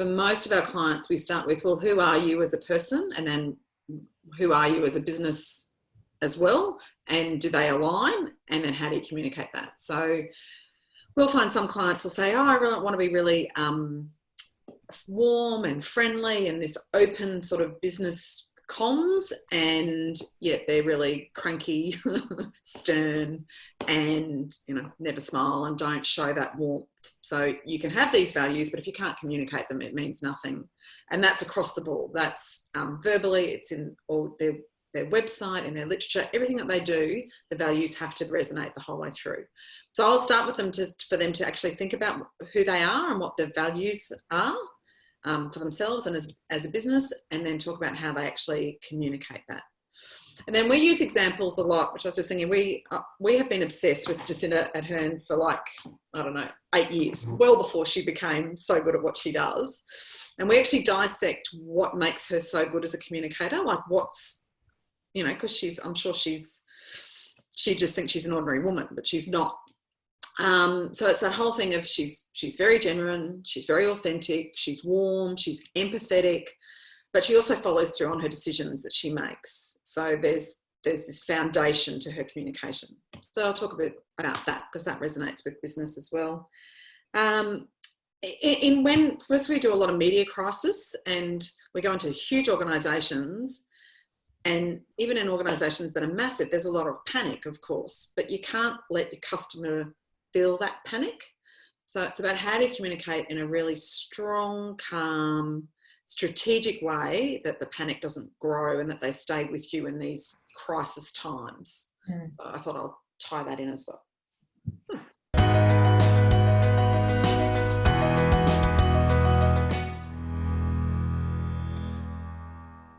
for most of our clients, we start with, well, who are you as a person? And then who are you as a business as well? And do they align? And then how do you communicate that? So we'll find some clients will say, oh, I really want to be really warm and friendly and this open sort of business comms, and yet they're really cranky, stern, and never smile and don't show that warmth. So you can have these values, but if you can't communicate them, it means nothing. And that's across the board. That's verbally, it's in all their website, in their literature, everything that they do, the values have to resonate the whole way through. So I'll start with them for them to actually think about who they are and what their values are for themselves and as a business, and then talk about how they actually communicate that. And then we use examples a lot, which I was just thinking, we have been obsessed with Jacinda Ardern for 8 years, well before she became so good at what she does. And we actually dissect what makes her so good as a communicator, like what's, because I'm sure she just thinks she's an ordinary woman, but she's not. So it's that whole thing of she's very genuine, she's very authentic, she's warm, she's empathetic, but she also follows through on her decisions that she makes. So there's this foundation to her communication. So I'll talk a bit about that because that resonates with business as well. Because we do a lot of media crisis and we go into huge organisations, and even in organisations that are massive, there's a lot of panic, of course, but you can't let the customer feel that panic. So it's about how to communicate in a really strong, calm, strategic way that the panic doesn't grow and that they stay with you in these crisis times. So I thought I'll tie that in as well.